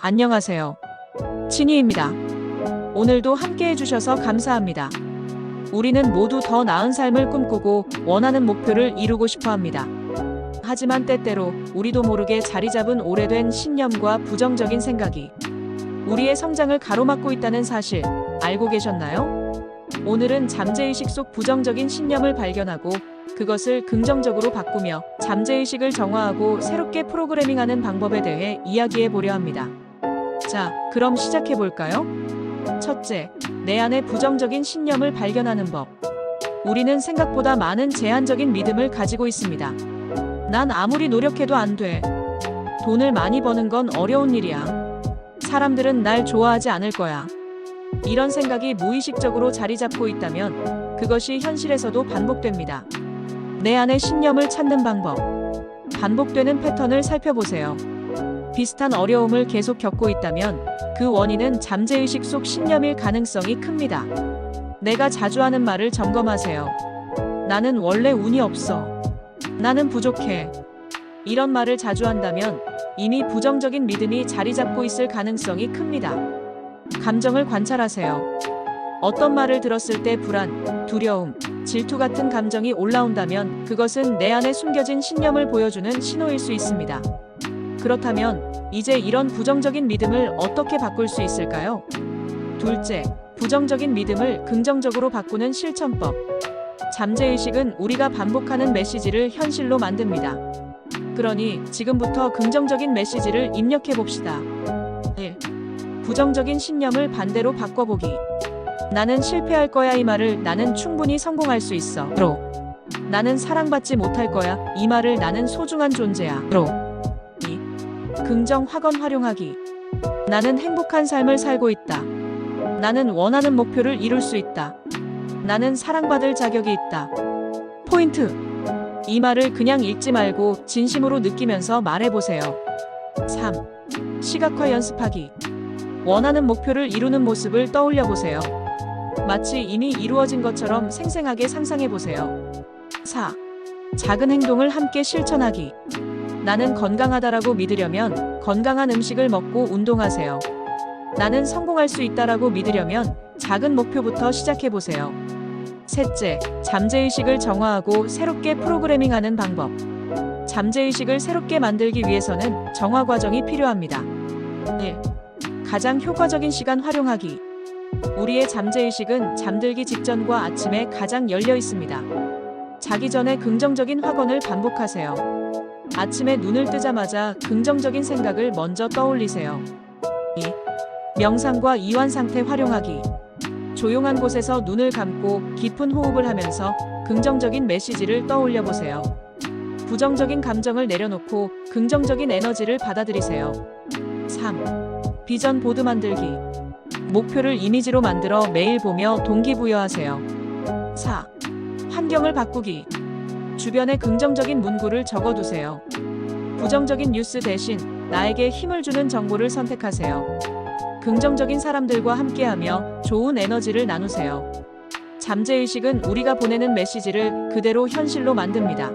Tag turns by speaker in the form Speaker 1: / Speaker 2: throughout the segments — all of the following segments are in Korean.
Speaker 1: 안녕하세요. 친이입니다. 오늘도 함께 해주셔서 감사합니다. 우리는 모두 더 나은 삶을 꿈꾸고 원하는 목표를 이루고 싶어 합니다. 하지만 때때로 우리도 모르게 자리 잡은 오래된 신념과 부정적인 생각이 우리의 성장을 가로막고 있다는 사실 알고 계셨나요? 오늘은 잠재의식 속 부정적인 신념을 발견하고 그것을 긍정적으로 바꾸며 잠재의식을 정화하고 새롭게 프로그래밍하는 방법에 대해 이야기해 보려 합니다. 자, 그럼 시작해 볼까요? 첫째, 내 안의 부정적인 신념을 발견하는 법. 우리는 생각보다 많은 제한적인 믿음을 가지고 있습니다. 난 아무리 노력해도 안 돼. 돈을 많이 버는 건 어려운 일이야. 사람들은 날 좋아하지 않을 거야. 이런 생각이 무의식적으로 자리 잡고 있다면 그것이 현실에서도 반복됩니다. 내 안의 신념을 찾는 방법. 반복되는 패턴을 살펴보세요. 비슷한 어려움을 계속 겪고 있다면 그 원인은 잠재의식 속 신념일 가능성이 큽니다. 내가 자주 하는 말을 점검하세요. 나는 원래 운이 없어. 나는 부족해. 이런 말을 자주 한다면 이미 부정적인 믿음이 자리 잡고 있을 가능성이 큽니다. 감정을 관찰하세요. 어떤 말을 들었을 때 불안, 두려움, 질투 같은 감정이 올라온다면 그것은 내 안에 숨겨진 신념을 보여주는 신호일 수 있습니다. 그렇다면 이제 이런 부정적인 믿음을 어떻게 바꿀 수 있을까요? 둘째, 부정적인 믿음을 긍정적으로 바꾸는 실천법. 잠재의식은 우리가 반복하는 메시지를 현실로 만듭니다. 그러니 지금부터 긍정적인 메시지를 입력해 봅시다. 1. 부정적인 신념을 반대로 바꿔보기. 나는 실패할 거야 이 말을 나는 충분히 성공할 수 있어. 로. 나는 사랑받지 못할 거야 이 말을 나는 소중한 존재야. 로. 2. 긍정 확언 활용하기. 나는 행복한 삶을 살고 있다. 나는 원하는 목표를 이룰 수 있다. 나는 사랑받을 자격이 있다. 포인트. 이 말을 그냥 읽지 말고 진심으로 느끼면서 말해보세요. 3. 시각화 연습하기. 원하는 목표를 이루는 모습을 떠올려보세요. 마치 이미 이루어진 것처럼 생생하게 상상해보세요. 4. 작은 행동을 함께 실천하기. 나는 건강하다라고 믿으려면 건강한 음식을 먹고 운동하세요. 나는 성공할 수 있다라고 믿으려면 작은 목표부터 시작해보세요. 셋째, 잠재의식을 정화하고 새롭게 프로그래밍하는 방법. 잠재의식을 새롭게 만들기 위해서는 정화 과정이 필요합니다. 1. 가장 효과적인 시간 활용하기. 우리의 잠재의식은 잠들기 직전과 아침에 가장 열려 있습니다. 자기 전에 긍정적인 확언을 반복하세요. 아침에 눈을 뜨자마자 긍정적인 생각을 먼저 떠올리세요. 2. 명상과 이완 상태 활용하기. 조용한 곳에서 눈을 감고 깊은 호흡을 하면서 긍정적인 메시지를 떠올려 보세요. 부정적인 감정을 내려놓고 긍정적인 에너지를 받아들이세요. 3. 비전 보드 만들기. 목표를 이미지로 만들어 매일 보며 동기부여하세요. 4. 환경을 바꾸기. 주변에 긍정적인 문구를 적어두세요. 부정적인 뉴스 대신 나에게 힘을 주는 정보를 선택하세요. 긍정적인 사람들과 함께하며 좋은 에너지를 나누세요. 잠재의식은 우리가 보내는 메시지를 그대로 현실로 만듭니다.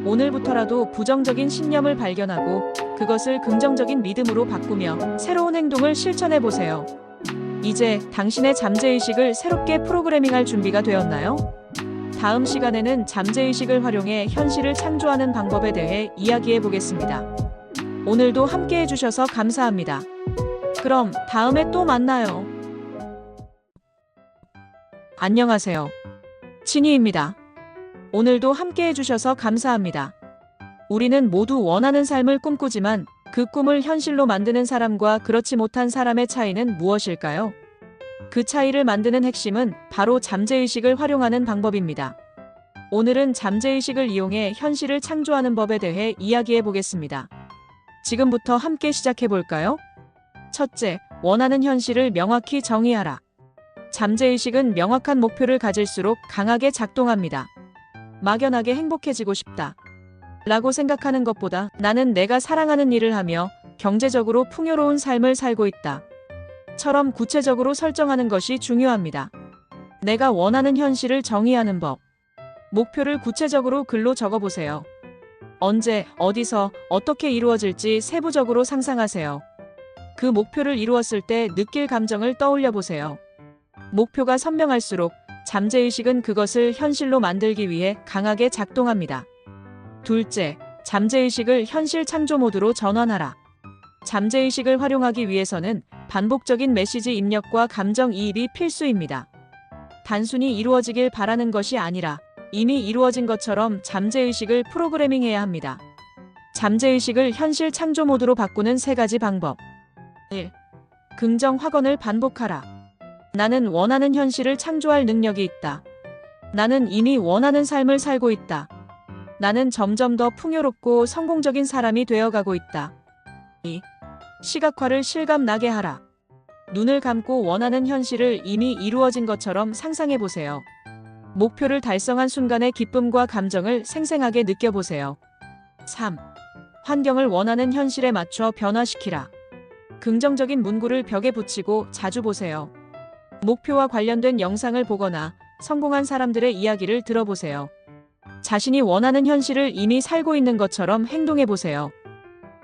Speaker 1: 오늘부터라도 부정적인 신념을 발견하고 그것을 긍정적인 믿음으로 바꾸며 새로운 행동을 실천해 보세요. 이제 당신의 잠재의식을 새롭게 프로그래밍할 준비가 되었나요? 다음 시간에는 잠재의식을 활용해 현실을 창조하는 방법에 대해 이야기해 보겠습니다. 오늘도 함께 해주셔서 감사합니다. 그럼 다음에 또 만나요. 안녕하세요. 친이입니다. 오늘도 함께 해주셔서 감사합니다. 우리는 모두 원하는 삶을 꿈꾸지만 그 꿈을 현실로 만드는 사람과 그렇지 못한 사람의 차이는 무엇일까요? 그 차이를 만드는 핵심은 바로 잠재의식을 활용하는 방법입니다. 오늘은 잠재의식을 이용해 현실을 창조하는 법에 대해 이야기해 보겠습니다. 지금부터 함께 시작해 볼까요? 첫째, 원하는 현실을 명확히 정의하라. 잠재의식은 명확한 목표를 가질수록 강하게 작동합니다. 막연하게 행복해지고 싶다 라고 생각하는 것보다 나는 내가 사랑하는 일을 하며 경제적으로 풍요로운 삶을 살고 있다 처럼 구체적으로 설정하는 것이 중요합니다. 내가 원하는 현실을 정의하는 법. 목표를 구체적으로 글로 적어보세요. 언제, 어디서, 어떻게 이루어질지 세부적으로 상상하세요. 그 목표를 이루었을 때 느낄 감정을 떠올려 보세요. 목표가 선명할수록 잠재의식은 그것을 현실로 만들기 위해 강하게 작동합니다. 둘째, 잠재의식을 현실 창조 모드로 전환하라. 잠재의식을 활용하기 위해서는 반복적인 메시지 입력과 감정 이입이 필수입니다. 단순히 이루어지길 바라는 것이 아니라 이미 이루어진 것처럼 잠재의식을 프로그래밍해야 합니다. 잠재의식을 현실 창조 모드로 바꾸는 3가지 방법. 1. 긍정 확언을 반복하라. 나는 원하는 현실을 창조할 능력이 있다. 나는 이미 원하는 삶을 살고 있다. 나는 점점 더 풍요롭고 성공적인 사람이 되어가고 있다. 2. 시각화를 실감나게 하라. 눈을 감고 원하는 현실을 이미 이루어진 것처럼 상상해 보세요. 목표를 달성한 순간의 기쁨과 감정을 생생하게 느껴보세요. 3. 환경을 원하는 현실에 맞춰 변화시키라. 긍정적인 문구를 벽에 붙이고 자주 보세요. 목표와 관련된 영상을 보거나 성공한 사람들의 이야기를 들어보세요. 자신이 원하는 현실을 이미 살고 있는 것처럼 행동해 보세요.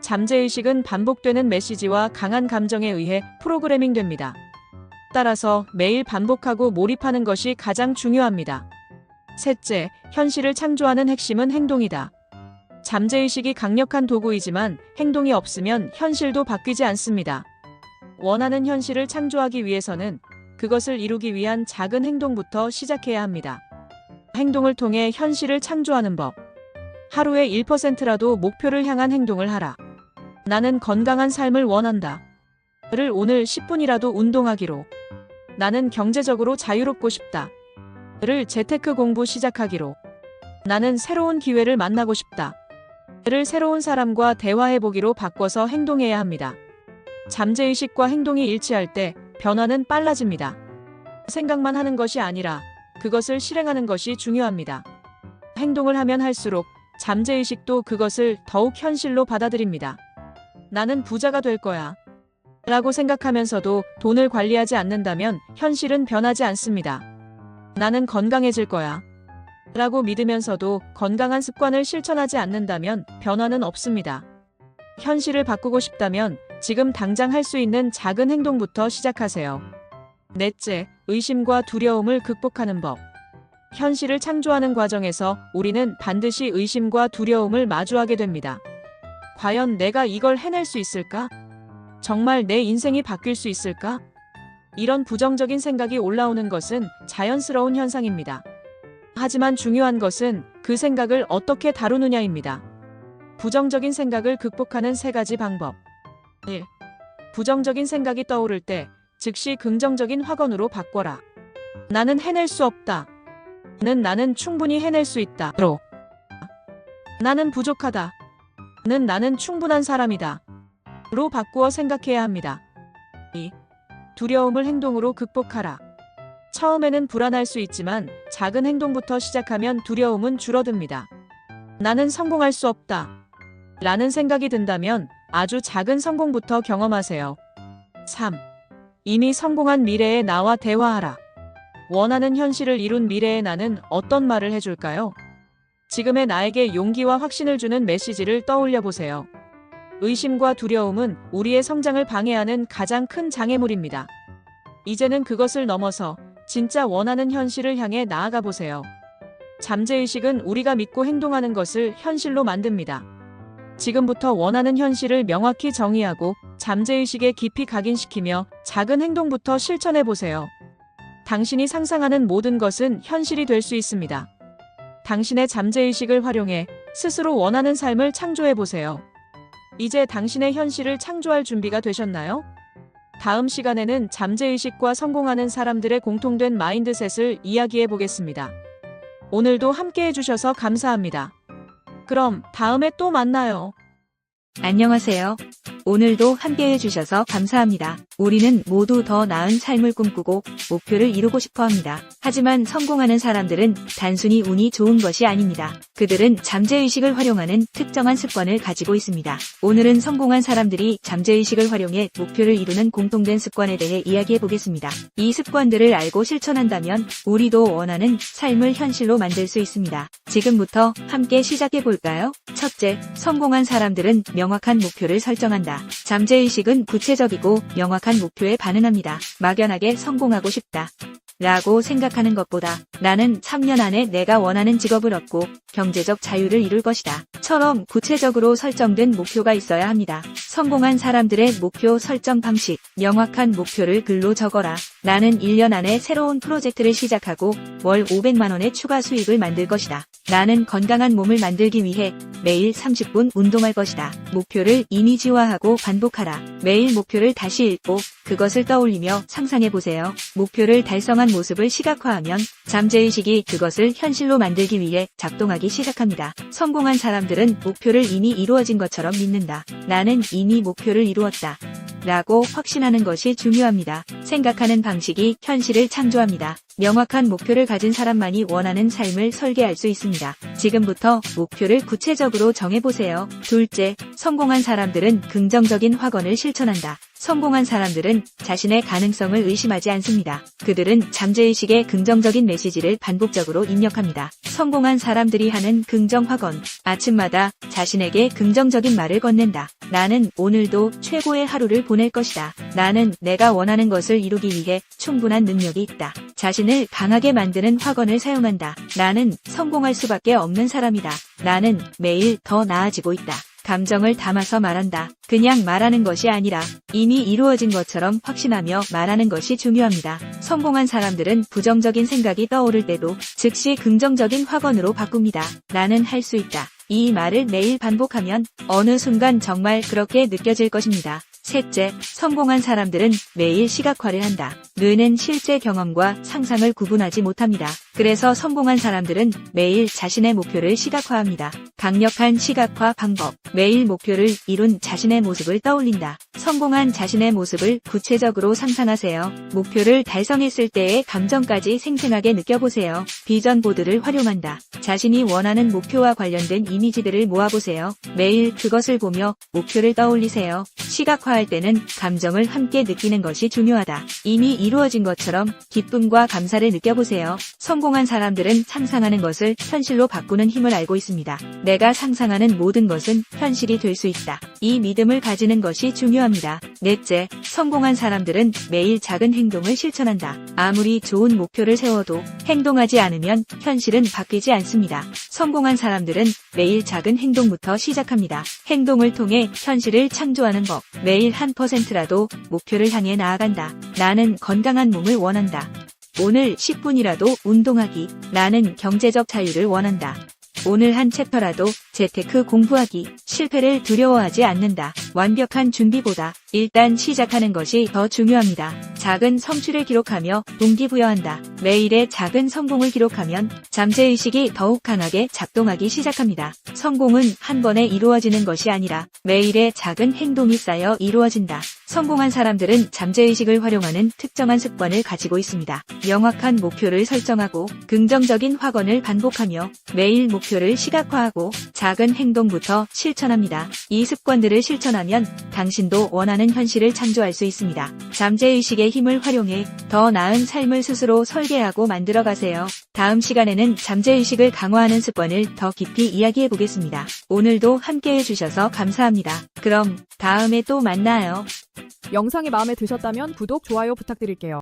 Speaker 1: 잠재의식은 반복되는 메시지와 강한 감정에 의해 프로그래밍 됩니다. 따라서 매일 반복하고 몰입하는 것이 가장 중요합니다. 셋째, 현실을 창조하는 핵심은 행동이다. 잠재의식이 강력한 도구이지만 행동이 없으면 현실도 바뀌지 않습니다. 원하는 현실을 창조하기 위해서는 그것을 이루기 위한 작은 행동부터 시작해야 합니다. 행동을 통해 현실을 창조하는 법. 하루에 1%라도 목표를 향한 행동을 하라. 나는 건강한 삶을 원한다. 를 오늘 10분이라도 운동하기로. 나는 경제적으로 자유롭고 싶다. 를 재테크 공부 시작하기로. 나는 새로운 기회를 만나고 싶다. 를 새로운 사람과 대화해보기로 바꿔서 행동해야 합니다. 잠재의식과 행동이 일치할 때 변화는 빨라집니다. 생각만 하는 것이 아니라 그것을 실행하는 것이 중요합니다. 행동을 하면 할수록 잠재의식도 그것을 더욱 현실로 받아들입니다. 나는 부자가 될 거야. 라고 생각하면서도 돈을 관리하지 않는다면 현실은 변하지 않습니다. 나는 건강해질 거야. 라고 믿으면서도 건강한 습관을 실천하지 않는다면 변화는 없습니다. 현실을 바꾸고 싶다면 지금 당장 할 수 있는 작은 행동부터 시작하세요. 넷째, 의심과 두려움을 극복하는 법. 현실을 창조하는 과정에서 우리는 반드시 의심과 두려움을 마주하게 됩니다. 과연 내가 이걸 해낼 수 있을까? 정말 내 인생이 바뀔 수 있을까? 이런 부정적인 생각이 올라오는 것은 자연스러운 현상입니다. 하지만 중요한 것은 그 생각을 어떻게 다루느냐입니다. 부정적인 생각을 극복하는 3가지 방법. 1. 부정적인 생각이 떠오를 때 즉시 긍정적인 확언으로 바꿔라. 나는 해낼 수 없다. 나는 충분히 해낼 수 있다. 로. 나는 부족하다. 나는 충분한 사람이다. 로 바꾸어 생각해야 합니다. 2. 두려움을 행동으로 극복하라. 처음에는 불안할 수 있지만 작은 행동부터 시작하면 두려움은 줄어듭니다. 나는 성공할 수 없다. 라는 생각이 든다면 아주 작은 성공부터 경험하세요. 3. 이미 성공한 미래의 나와 대화하라. 원하는 현실을 이룬 미래의 나는 어떤 말을 해줄까요? 지금의 나에게 용기와 확신을 주는 메시지를 떠올려 보세요. 의심과 두려움은 우리의 성장을 방해하는 가장 큰 장애물입니다. 이제는 그것을 넘어서 진짜 원하는 현실을 향해 나아가 보세요. 잠재의식은 우리가 믿고 행동하는 것을 현실로 만듭니다. 지금부터 원하는 현실을 명확히 정의하고 잠재의식에 깊이 각인시키며 작은 행동부터 실천해 보세요. 당신이 상상하는 모든 것은 현실이 될 수 있습니다. 당신의 잠재의식을 활용해 스스로 원하는 삶을 창조해 보세요. 이제 당신의 현실을 창조할 준비가 되셨나요? 다음 시간에는 잠재의식과 성공하는 사람들의 공통된 마인드셋을 이야기해 보겠습니다. 오늘도 함께 해주셔서 감사합니다. 그럼 다음에 또 만나요.
Speaker 2: 안녕하세요. 오늘도 함께 해주셔서 감사합니다. 우리는 모두 더 나은 삶을 꿈꾸고 목표를 이루고 싶어 합니다. 하지만 성공하는 사람들은 단순히 운이 좋은 것이 아닙니다. 그들은 잠재의식을 활용하는 특정한 습관을 가지고 있습니다. 오늘은 성공한 사람들이 잠재의식을 활용해 목표를 이루는 공통된 습관에 대해 이야기해 보겠습니다. 이 습관들을 알고 실천한다면 우리도 원하는 삶을 현실로 만들 수 있습니다. 지금부터 함께 시작해 볼까요? 첫째, 성공한 사람들은 명확한 목표를 설정한다. 중요합니다. 잠재의식은 구체적이고 명확한 목표에 반응합니다. 막연하게 성공하고 싶다 라고 생각하는 것보다 나는 3년 안에 내가 원하는 직업을 얻고 경제적 자유를 이룰 것이다 처럼 구체적으로 설정된 목표가 있어야 합니다. 성공한 사람들의 목표 설정 방식. 명확한 목표를 글로 적어라. 나는 1년 안에 새로운 프로젝트를 시작하고 월 500만 원의 추가 수익을 만들 것이다. 나는 건강한 몸을 만들기 위해 매일 30분 운동할 것이다. 목표를 이미지화하고 반복하라. 매일 목표를 다시 읽고 그것을 떠올리며 상상해보세요. 목표를 달성한 모습을 시각화하면 잠재의식이 그것을 현실로 만들기 위해 작동하기 시작합니다. 성공한 사람들은 목표를 이미 이루어진 것처럼 믿는다. 나는 이미 목표를 이루었다 라고 확신하는 것이 중요합니다. 생각하는 방식이 현실을 창조합니다. 명확한 목표를 가진 사람만이 원하는 삶을 설계할 수 있습니다. 지금부터 목표를 구체적으로 정해보세요. 둘째, 성공한 사람들은 긍정적인 확언을 실천한다. 성공한 사람들은 자신의 가능성을 의심하지 않습니다. 그들은 잠재의식의 긍정적인 메시지를 반복적으로 입력합니다. 성공한 사람들이 하는 긍정 확언. 아침마다 자신에게 긍정적인 말을 건넨다. 나는 오늘도 최고의 하루를 보낼 것이다. 나는 내가 원하는 것을 이루기 위해 충분한 능력이 있다. 자신을 강하게 만드는 확언을 사용한다. 나는 성공할 수밖에 없는 사람이다. 나는 매일 더 나아지고 있다. 감정을 담아서 말한다. 그냥 말하는 것이 아니라 이미 이루어진 것처럼 확신하며 말하는 것이 중요합니다. 성공한 사람들은 부정적인 생각이 떠오를 때도 즉시 긍정적인 확언으로 바꿉니다. 나는 할 수 있다. 이 말을 매일 반복하면 어느 순간 정말 그렇게 느껴질 것입니다. 셋째, 성공한 사람들은 매일 시각화를 한다. 뇌는 실제 경험과 상상을 구분하지 못합니다. 그래서 성공한 사람들은 매일 자신의 목표를 시각화합니다. 강력한 시각화 방법. 매일 목표를 이룬 자신의 모습을 떠올린다. 성공한 자신의 모습을 구체적으로 상상하세요. 목표를 달성했을 때의 감정까지 생생하게 느껴보세요. 비전 보드를 활용한다. 자신이 원하는 목표와 관련된 이미지들을 모아보세요. 매일 그것을 보며 목표를 떠올리세요. 시각화할 때는 감정을 함께 느끼는 것이 중요하다. 이미 이루어진 것처럼 기쁨과 감사를 느껴보세요. 성공한 사람들은 상상하는 것을 현실로 바꾸는 힘을 알고 있습니다. 내가 상상하는 모든 것은 현실이 될 수 있다. 이 믿음을 가지는 것이 중요합니다. 넷째, 성공한 사람들은 매일 작은 행동을 실천한다. 아무리 좋은 목표를 세워도 행동하지 않으면 현실은 바뀌지 않습니다. 성공한 사람들은 매일 작은 행동부터 시작합니다. 행동을 통해 현실을 창조하는 법. 매일 1%라도 목표를 향해 나아간다. 나는 건강한 몸을 원한다. 오늘 10분이라도 운동하기. 나는 경제적 자유를 원한다. 오늘 한 챕터라도 재테크 공부하기. 실패를 두려워하지 않는다. 완벽한 준비보다 일단 시작하는 것이 더 중요합니다. 작은 성취를 기록하며 동기부여한다. 매일의 작은 성공을 기록하면 잠재의식이 더욱 강하게 작동하기 시작합니다. 성공은 한 번에 이루어지는 것이 아니라 매일의 작은 행동이 쌓여 이루어진다. 성공한 사람들은 잠재의식을 활용하는 특정한 습관을 가지고 있습니다. 명확한 목표를 설정하고 긍정적인 확언을 반복하며 매일 목표를 시각화하고 작은 행동부터 실천합니다. 이 습관들을 실천하면 당신도 원하는 현실을 창조할 수 있습니다. 잠재의식의 힘을 활용해 더 나은 삶을 스스로 설계하고 만들어가세요. 다음 시간에는 잠재의식을 강화하는 습관을 더 깊이 이야기해 보겠습니다. 오늘도 함께해 주셔서 감사합니다. 그럼 다음에 또 만나요.
Speaker 3: 영상이 마음에 드셨다면 구독, 좋아요 부탁드릴게요.